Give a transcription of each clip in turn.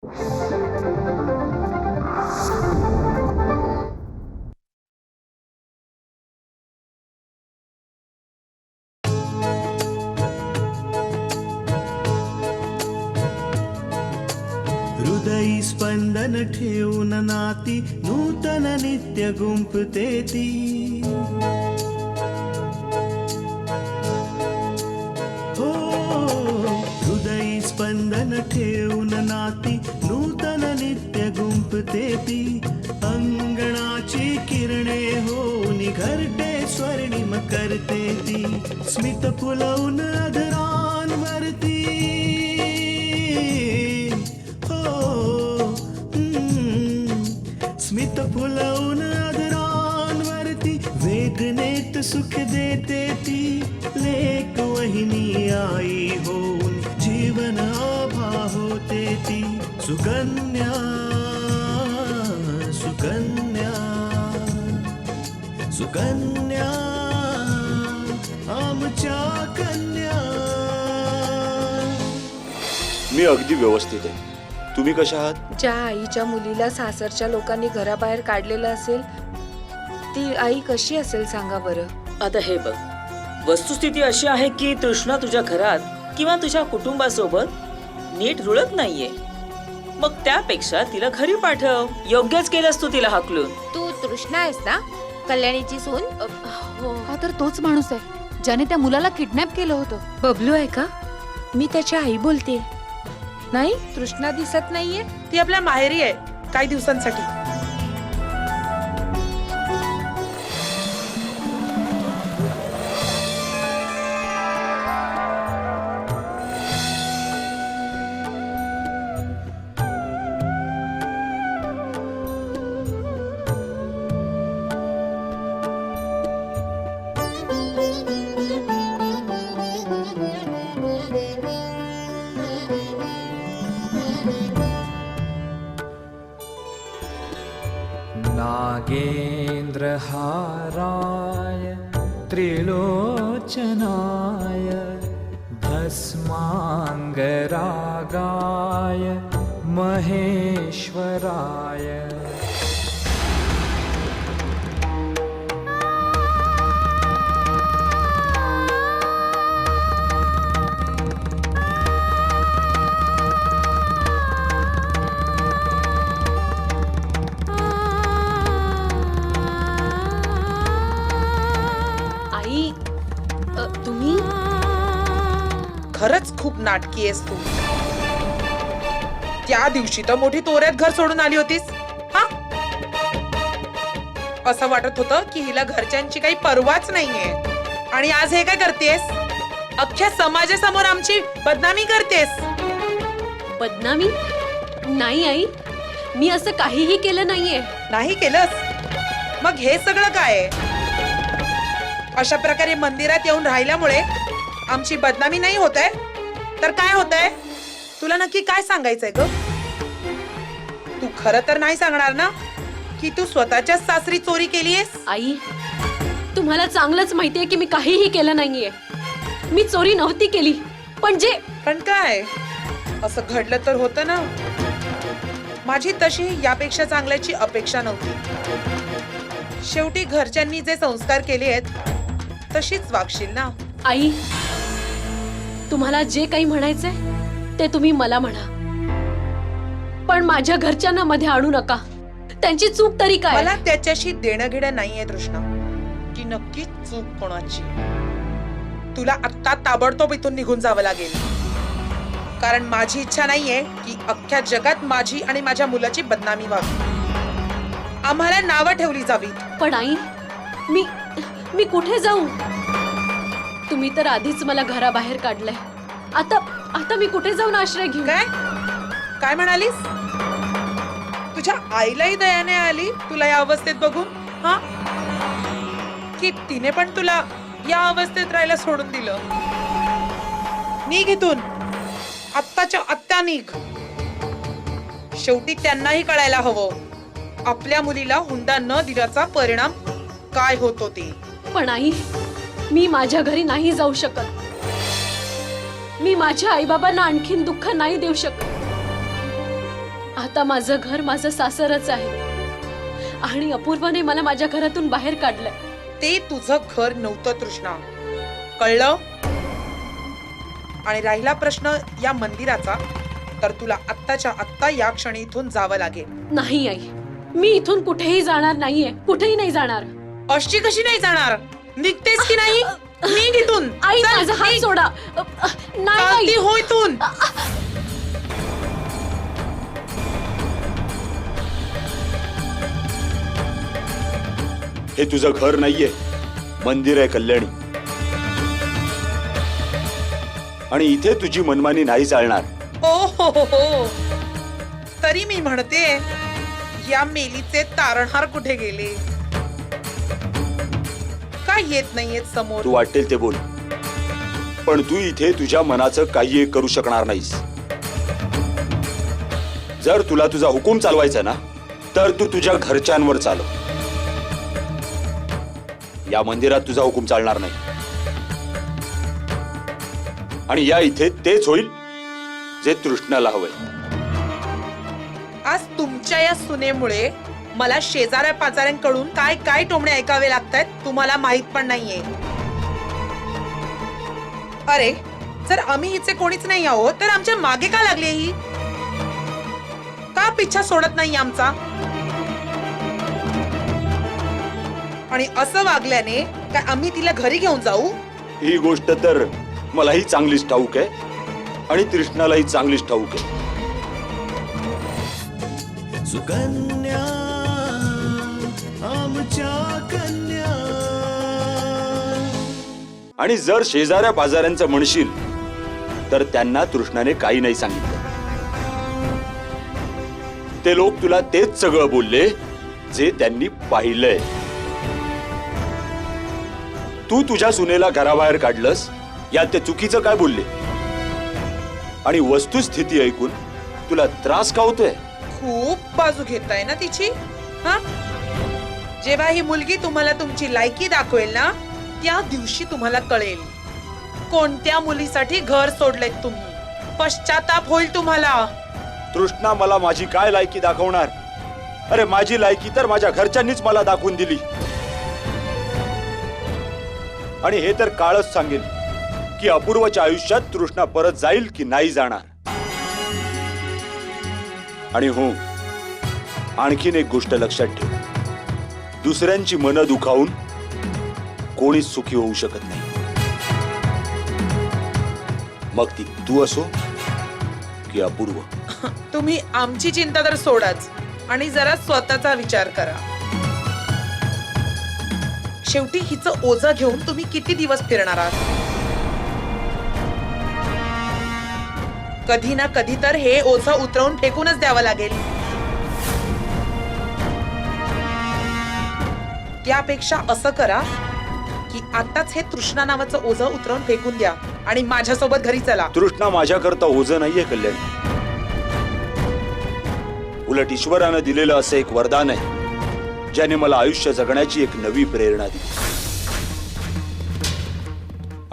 हृदयी स्पंदन ठेवून नाती नूतन नित्य गुंफते ती. हो हृदयी स्पंदन ठेवून नाती नूतन नित्य गुंफते ती. अंगणाची किरणे होऊन घरटे स्वर्णिम करते ती. स्मित फुलवून अधरांवरती स्मित फुलवून अधरांवरती वेदनेत सुख देते ती. लेक वहिनी आई होऊन जीवन आभा होते ती. सुकन्या सुकन्या सुकन्या आमच्या कन्या. मी अगदी व्यवस्थित आहे. तुम्ही कशा आहात? ज्या आईच्या मुलीला सासरच्या लोकांनी घराबाहेर काढलेलं असेल ती आई कशी असेल सांगा बरं. आता हे बघ, वस्तुस्थिती अशी आहे की तृष्णा तुझ्या घरात किंवा तुझ्या कुटुंबासोबत नीट रुळत नाहीये. मग त्यापेक्षा तिला घरी पाठव. योग्यच केलंस तू तिला हाकलून. तू तृष्णा आहेस ना, कल्याणीची सून? हा तर तोच माणूस आहे ज्याने त्या मुलाला किडनॅप केलं होतं. बबलू आहे का? मी त्याची आई बोलते. नाही, तृष्णा दिसत नाहीये. ती आपल्या माहेरी आहे काही दिवसांसाठी. नागेन्द्रहाराय त्रिलोचनाय भस्मांगरागाय महेश्वराय. तुम्ही खरंच खूप नाटकी आहेस तू. त्या दिवशी तर मोठी तोऱ्यात घर सोडून आली होतीस. हा, असं वाटत होतं की हिला घरच्यांची काही पर्वाच नाहीये. आणि आज हे काय करतेस? अख्ख्या समाजासमोर आमची बदनामी करतेस. बदनामी? नाही आई, मी असं काहीही केलं नाहीये. नाही केलंस? मग हे सगळं काय आहे? अशा प्रकारे मंदिरात येऊन राहिल्यामुळे आमची बदनामी नाही होत आहे तर काय होत आहे? तुला नक्की काय सांगायचंय ग? तू खरं तर नाही सांगणार ना की तू स्वतःच्या सासरी चोरी केलीयस? आई, तुम्हाला चांगलंच माहितीये की मी काहीही केलं नाहीये. मी चोरी नव्हती केली. पण काय असं घडलं तर होतं ना. माझी तशी यापेक्षा चांगल्याची अपेक्षा नव्हती. शेवटी घरच्यांनी जे संस्कार केले आहेत तशीच वागशील ना. आई, तुम्हाला जे काही म्हणायचंय ते तुम्ही मला म्हणा, पण माझ्या घरच्यांना मध्ये आणू नका. त्यांची चूक तरी काय? मला त्याच्याशी देणं घेणं नाहीये तृष्णा की नक्की चूक कोणाची. तुला आत्ता ताबडतोब इथून निघून जावं लागेल. कारण माझी इच्छा नाहीये की अख्ख्या जगात माझी आणि माझ्या मुलाची बदनामी व्हावी. आम्हाला नावं ठेवली जावी. पण आई, मी कुठे जाऊ? तुम्ही तर आधीच मला घराबाहेर काढलंय. आता मी कुठे जाऊन आश्रय घेऊ? काय म्हणालीस? तुझ्या आईलाही दयाने आली तुला या अवस्थेत बघून? हा, की तिने पण तुला या अवस्थेत राहायला सोडून दिलं? निघ इथून, आत्ताच्या आत्ता निघ. शेवटी त्यांनाही कळायला हवं आपल्या मुलीला हुंडा न दिल्याचा परिणाम काय होतो ते. पण आई, मी माझ्या घरी नाही जाऊ शकत. मी माझ्या आई बाबांना आणखीन दुःख नाही देऊ शकत. आता माझं घर माझं सासरच आहे आणि अपूर्वाने मला माझ्या घरातून बाहेर काढलंय. ते तुझं घर नव्हतं तृष्णा, कळलं? आणि राहिला प्रश्न या मंदिराचा, तर तुला आत्ताच्या आत्ता या क्षणी इथून जावं लागेल. नाही आई, मी इथून कुठेही जाणार नाहीये, कुठेही नाही जाणार. अशी कशी नाही जाणार? निघतेस की नाही? निघ इथून. आई चल, माझा हात निघ. सोडा. नाही चालती आई. हो इथून. हे तुझं घर नाहीये, मंदिर आहे कल्याणी. आणि इथे तुझी मनमानी नाही चालणार. ओ हो. तरी मी म्हणते, या मेलीचे तारणहार कुठे गेले? काय येत नाहीयेत समोर? तू वाटेल ते बोल, पण तू इथे तुझ्या मनाचं काही एक करू शकणार नाहीस. जर तुला तुझा हुकूम चालवायचा ना, तर तू तुझ्या घरच्यांवर चालव. या मंदिरात तुझा हुकूम चालणार नाही. आणि या इथे तेच होईल जे तृष्णाला हवंय. आज तुमच्या या सुनेमुळे मला शेजाऱ्या पाजाऱ्यांकडून काय काय टोमणे ऐकावे लागतायत तुम्हाला माहित पण नाहीये. अरे, जर आम्ही हिचे कोणीच नाही आहोत तर आमच्या मागे का लागली ही? का पिच्छा सोडत नाही आमचा? आणि असं वागल्याने काय आम्ही तिला घरी घेऊन जाऊ? ही गोष्ट तर मलाही चांगलीच ठाऊक आहे आणि तृष्णालाही चांगलीच ठाऊक आहे. सुकन्या आमच्या कन्या. आणि जर शेजाऱ्या पाजाऱ्यांचं म्हणशील तर त्यांना तृष्णाने काही नाही सांगितलं. ते लोक तुला तेच सगळं बोलले जे त्यांनी पाहिलंय. तू तुझ्या सुनेला घराबाहेर काढलंस यात ते चुकीचं काय बोलले? आणि वस्तुस्थिती ऐकून तुला त्रास का होतोय? खूप बाजू घेताय ना तिची. हा, जेव्हा ही मुलगी तुम्हाला तुमची लायकी दाखवेल ना, त्या दिवशी तुम्हाला कळेल कोणत्या मुलीसाठी घर सोडलेत तुम्ही. पश्चाताप होईल तुम्हाला. तृष्णा मला माझी काय लायकी दाखवणार? अरे माझी लायकी तर माझ्या घरच्यांनीच मला दाखवून दिली. आणि हे तर काळच सांगेल की अपूर्वाच्या आयुष्यात तृष्णा परत जाईल की नाही जाणार. आणि हो, आणखीन एक गोष्ट लक्षात ठेव, दुसऱ्यांची मनं दुखावून कोणीच सुखी होऊ शकत नाही. मग ती तू असो की अपूर्व. तुम्ही आमची चिंता तर सोडाच आणि जरा स्वतःचा विचार करा. शेवटी हिचं ओझं घेऊन तुम्ही किती दिवस फिरणार आहात? कधी ना कधी तर हे ओझं उतरवून फेकूनच द्यावं लागेल. त्यापेक्षा असं करा की आताच हे तृष्णा नावाचं ओझं उतरवून फेकून द्या आणि माझ्यासोबत घरी चला. तृष्णा माझ्याकरता ओझं नाहीये कल्याणी. उलट ईश्वरानं दिलेलं असं एक वरदान आहे ज्याने मला आयुष्य जगण्याची एक नवी प्रेरणा दिली.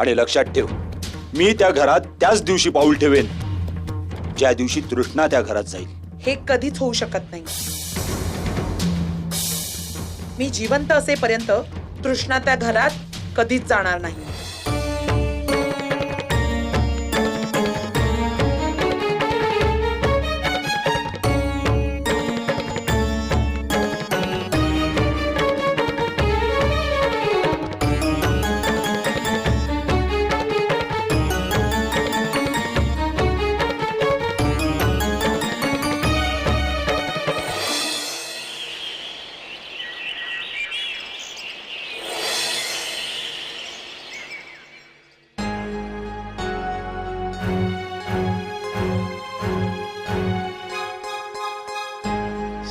आणि लक्षात ठेव, मी त्या घरात त्याच दिवशी पाऊल ठेवेन ज्या दिवशी तृष्णा त्या घरात जाईल. हे कधीच होऊ शकत नाही. मी जिवंत असेपर्यंत तृष्णा त्या घरात कधीच जाणार नाही.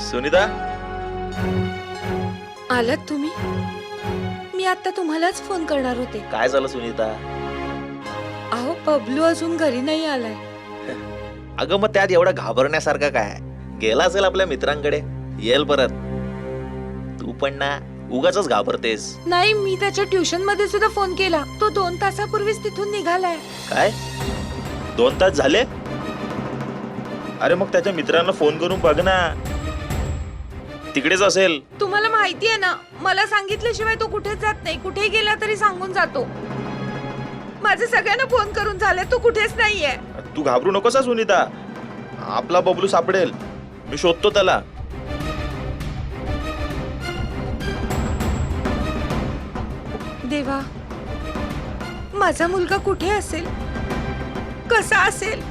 सुनीता, आलात तुम्ही? मी आता तुम्हालाच फोन करणार होते. काय झालं सुनीता? अहो, बबलू अजून घरी नाही आलाय. अगं मग त्यात एवढा घाबरण्यासारखं काय? गेला असेल आपल्या मित्रांकडे, येईल परत. तू पण ना उगाचच घाबरतेस. नाही, मी त्याच्या ट्युशन मध्ये सुद्धा फोन केला. तो 2 तासापूर्वीच तिथून निघालाय. काय 2 तास झाले? अरे मग त्याच्या मित्रांना फोन करून बघ ना, तिकडेच असेल. तुम्हाला माहिती आहे ना, मला सांगितल्याशिवाय तो कुठेच जात नाही. कुठेही गेला तरी सांगून जातो. माझे सगळ्यांना फोन करून झाले, तो कुठेच नाहीये. तू घाबरू नकोस हा सुनीता, आपला बबलू सापडेल, मी शोधतो त्याला. देवा, माझा मुलगा कुठे असेल, कसा असेल?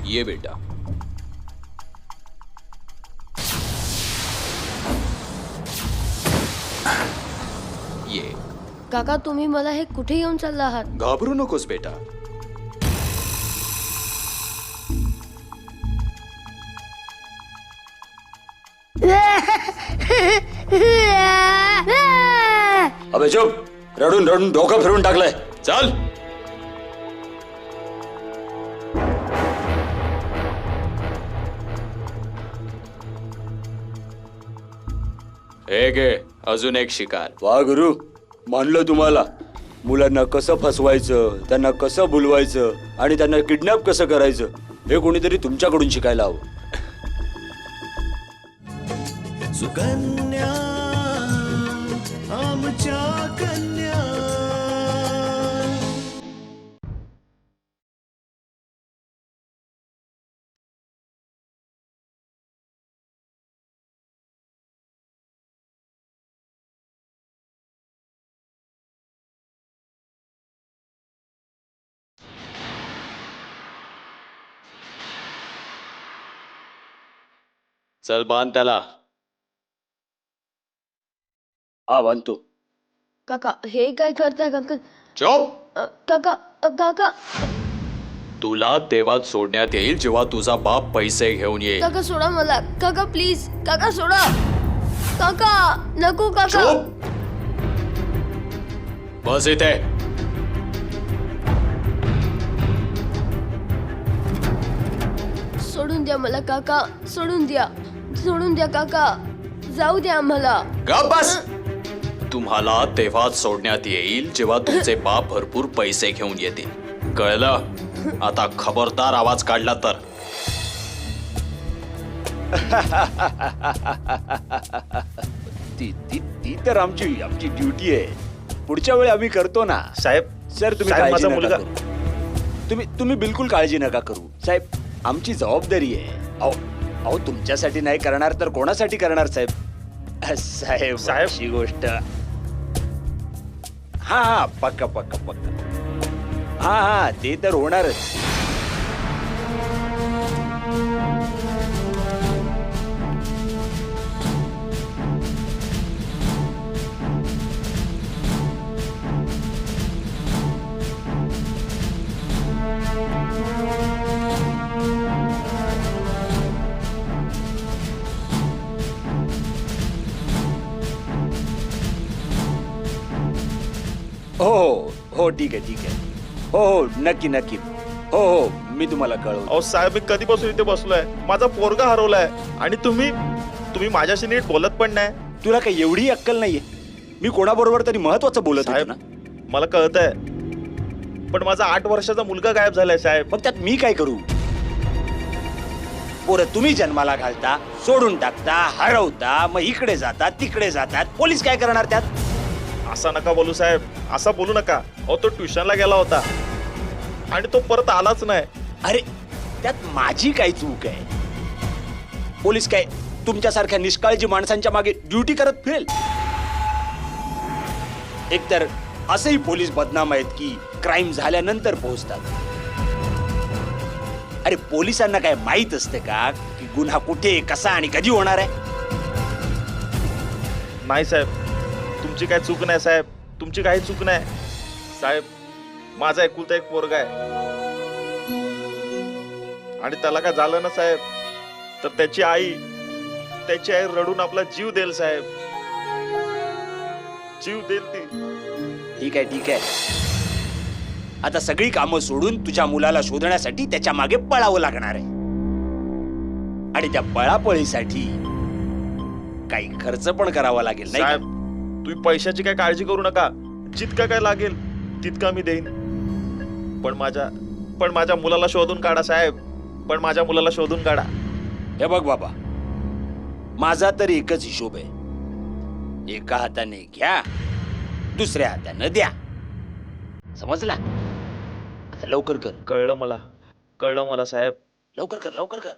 ये बेटा. ये. काका तुम्ही मला हे कुठे घेऊन चालला आहात? घाबरू नकोस बेटा. अबे चुप, रडून रडून डोकं फिरून टाकलंय. चल. हे घे अजून एक शिकार. वा गुरु, मानलं तुम्हाला. मुलांना कसं फसवायचं, त्यांना कसं बुलवायचं आणि त्यांना किडनॅप कसं करायचं हे कोणीतरी तुमच्याकडून शिकायला हवं. सुकन्या आमच्या कन्या. चल बांध त्याला. हा बांधतो. काका हे काय करताय काका? चोप. काका काका तुला तेव्हाच सोडण्यात येईल जेव्हा तुझा बाप पैसे घेऊन येईल. काका सोडा मला. काका प्लीज काका सोडा. काका नको काका. चुप. बस इथे. सोडून द्या मला काका, सोडून द्या, सोडून द्या काका, जाऊ द्या आम्हाला. गप बस. तुम्हाला तेव्हाच सोडण्यात येईल जेव्हा तुमचे बाप भरपूर पैसे घेऊन येतील. कळलं? आता खबरदार आवाज काढला तर. ती तर आमची ड्युटी आहे. पुढच्या वेळी आम्ही करतो ना. साहेब, सर तुम्ही साहेब, काळजी माझा नका मुलगा. करू. तुम्ही बिलकुल काळजी नका करू साहेब. आमची जबाबदारी आहे. अहो तुमच्यासाठी नाही करणार तर कोणासाठी करणार साहेब? साहेब साहेब. अशी गोष्ट. हा पक्का पक्का पक्का. हा ते तर होणारच. हो ठीक आहे. हो नक्की नक्की. हो मी तुम्हाला कळवतो. अहो साहेब, मी कधीपासून इथे बसलोय, माझा पोरगा हरवलाय आणि तुम्ही माझ्याशी नीट बोलत पण नाही. तुला काही एवढी अक्कल नाहीये? मी कोणाबरोबर तरी महत्वाचं बोलत होतो साहेब, ना. मला कळतंय, पण माझा 8 वर्षाचा मुलगा गायब झालाय साहेब. मग त्यात मी काय करू? पोरं तुम्ही जन्माला घालता, सोडून टाकता, हरवता, मग इकडे जातात तिकडे जातात. पोलीस काय करणार त्यात? असं नका बोलू साहेब, असं बोलू नका. अहो तो ट्युशनला गेला होता आणि तो परत आलाच नाही. अरे त्यात माझी काय चूक आहे? पोलीस काय तुमच्यासारख्या निष्काळजी माणसांच्या मागे ड्युटी करत फिरेल? एकतर असेही पोलीस बदनाम आहेत की क्राईम झाल्यानंतर पोहोचतात. अरे पोलिसांना काय माहित असते का की गुन्हा कुठे, कसा आणि कधी होणार आहे? नाही साहेब, तुमची काय चूक नाही साहेब, तुमची काही चूक नाही साहेब. माझा एकुलता एक पोरगा आहे आणि त्याला काय झालं ना साहेब, तर त्याची आई रडून आपला जीव देईल साहेब, जीव देईल ती. ठीक आहे. आता सगळी कामं सोडून तुझ्या मुलाला शोधण्यासाठी त्याच्या मागे पळावं लागणार आहे. आणि त्या पळापळीसाठी काही खर्च पण करावा लागेल नाही का? साहेब, तुम्ही पैशाची काय काळजी करू नका. जितका काय लागेल तितका मी देईन. पण माझ्या मुलाला शोधून काढा साहेब. पण माझ्या मुलाला शोधून काढा. हे बघ बाबा, माझा तर एकच हिशोब आहे. एका हाताने घ्या, दुसऱ्या हाताने द्या. समजला? आता लवकर कर, कळलं मला साहेब. लवकर कर, लवकर कर.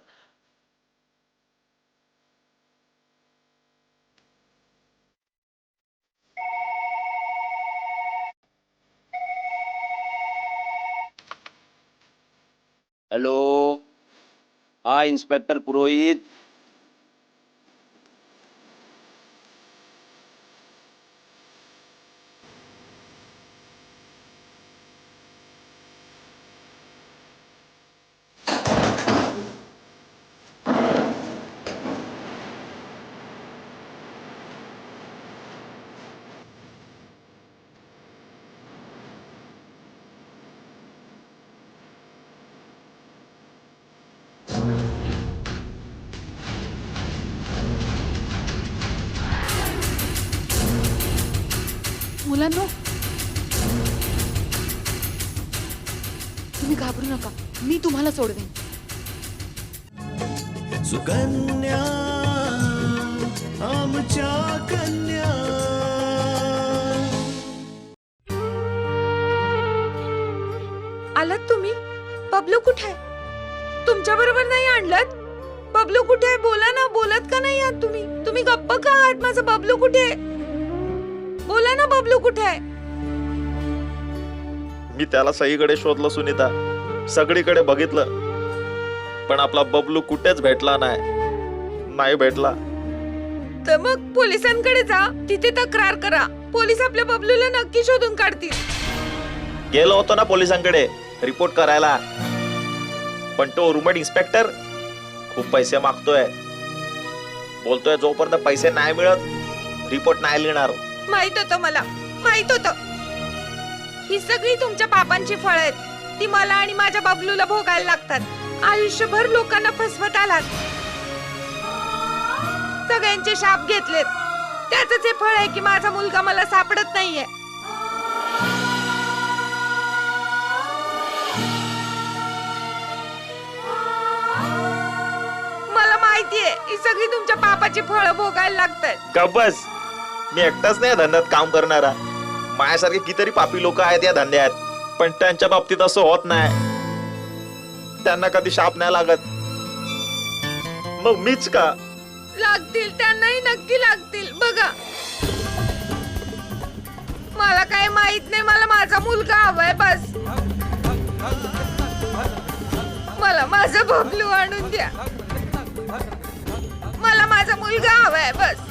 हॅलो, हा इन्स्पेक्टर पुरोहित. मुलांनो, तुम्ही घाबरू नका, मी तुम्हाला सोडवेन. सुकन्या आमच्या कन्या. आलात तुम्ही? बबलू कुठे आहे? तुमच्या बरोबर नाही आणलात? बबलू कुठे आहे? बोला ना, बोलत का नाही आहात तुम्ही? तुम्ही गप्प का आहात? माझा बबलू कुठे आहे? बोला ना, बबलू कुठे आहे? मी त्याला सगळीकडे शोधलं सुनीता, सगळीकडे बघितलं, पण आपला बबलू कुठेच भेटला नाही भेटला. तर मग पोलिसांकडे जा, तिथे तक्रार करा. पोलीस आपल्या बबलूला नक्की शोधून काढतील. गेलो होतो ना पोलिसांकडे रिपोर्ट करायला, पण तो रूममेट इन्स्पेक्टर खूप पैसे मागतोय. बोलतोय जोपर्यंत पैसे नाही मिळत रिपोर्ट नाही लिहिणार. माहित होतं, मला माहित होतं. ही सगळी तुमच्या पापांची फळ आहेत. ती मला आणि माझ्या बबलूला भोगायला लागतात. आयुष्यभर लोकांना फसवत आलात, सगळ्यांचे शाप घेतलेत. त्याच हे फळ आहे की माझा मुलगा मला सापडत नाहीये. मला माहितीये ही सगळी तुमच्या पापाची फळं भोगायला लागतात. गब्बस, मी एकटाच नाही धंद्यात काम करणारा. माझ्यासारखे कितीतरी पापी लोक आहेत या धंद्यात, पण त्यांच्या बाबतीत असं होत नाही. त्यांना कधी शाप नाही लागत. मग मीच का? लागतील, त्यांनाही नक्की लागतील. बघा, मला काय माहित नाही. मला माझा मुलगा हवाय बस. मला माझा बबलू आणून द्या. मला माझा मुलगा हवाय बस.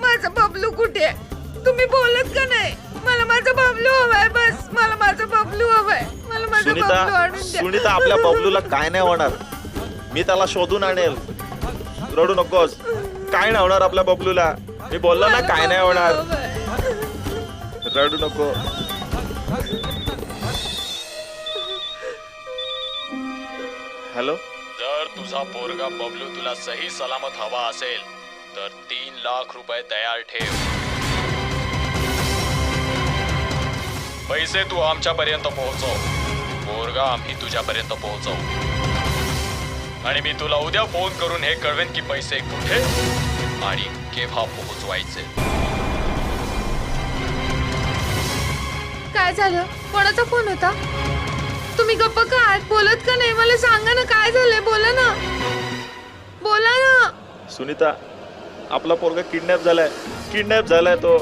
माझा बबलू कुठे आहे? तुम्ही बोलत का नाही? मला माझा बबलू हवाय बस. मला माझा बबलू हवाय. मला माझा बबलू आणून द्या. सुनीता, आपल्या बबलूला काय नाही होणार. मी त्याला शोधून आणेल. रडू नकोस. काय नाही होणार आपल्या बबलूला. मी बोललो ना, काय नाही होणार. रडू नको. हॅलो, जर तुझा पोरगा बबलू तुला सही सलामत हवा असेल तर 3 लाख रुपये तयार ठेव. पैसे तू आमच्यापर्यंत पोहोचव, पोरगा आम्ही तुझ्यापर्यंत पोहोचवू. आणि मी तुला उद्या फोन करून हे कळवेन की पैसे कुठे आणि केव्हा पोहोचवायचे. काय झालं? कोणाचा फोन होता? तुम्ही गप्प का आहात? बोलत का नाही? मला सांगा ना, काय झालंय? बोला ना, बोला ना. सुनीता, आपला पोरगा किडनॅप झालाय तो.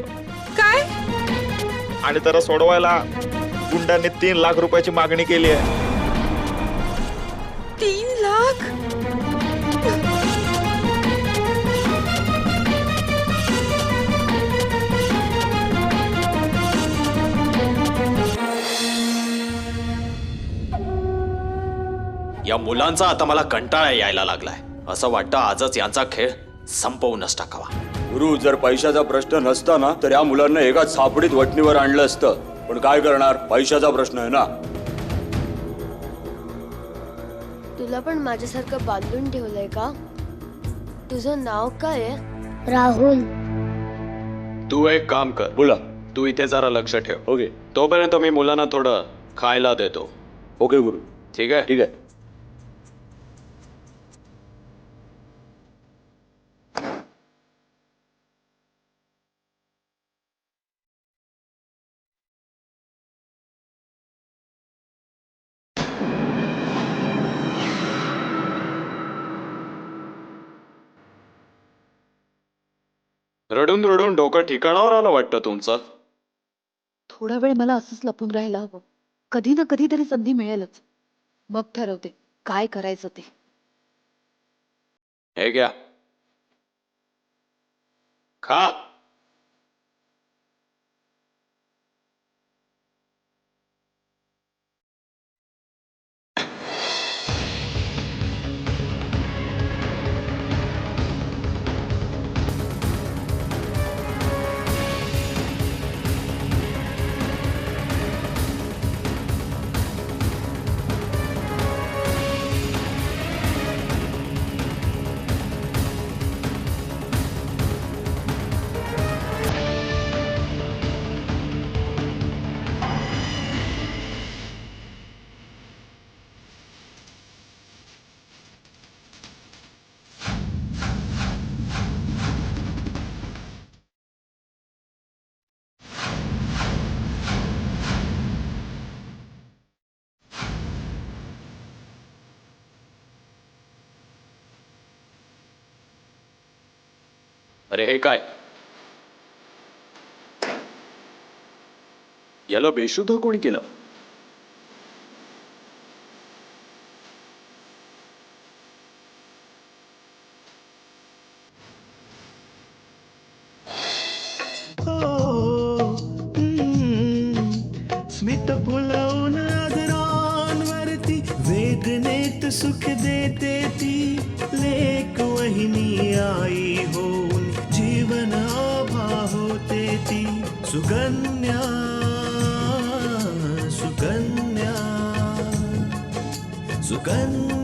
काय? आणि त्याला सोडवायला गुंडांनी 3 लाख रुपयाची मागणी केली आहे. 3 लाख? या मुलांचा आता मला कंटाळा यायला लागलाय. असं वाटतं आजच यांचा खेळ संपवूनच टाकावा. गुरु, जर पैशाचा प्रश्न नसता ना तर या मुलांना एकाच सापडीत वटणीवर आणलं असतं. पण काय करणार, पैशाचा प्रश्न आहे ना. तुला पण माझ्यासारखं बांधून ठेवलंय का? तुझं नाव काय आहे? राहुल. तू एक काम कर, बोला. तू इथे जरा लक्ष ठेव. ओके तोपर्यंत मी मुलांना थोडं खायला देतो. ओके गुरु. ठीक आहे? ठीक आहे. रडून रडून डोकं ठिकाणावर आलं वाटतं तुमचं. थोडा वेळ मला असंच लपून राहायला हवं. कधी ना कधी तरी संधी मिळेलच. मग ठरवते काय करायचं ते. हे घ्या, खा. अरे हे काय? याला बेशुद्ध कोणी केलं? स्मित फुलवून आदरांवरती वेदनेत सुख देते ती लेक वहिनी आई होऊन जीवन आभा होते ती सुकन्या सुकन्या सुकन्या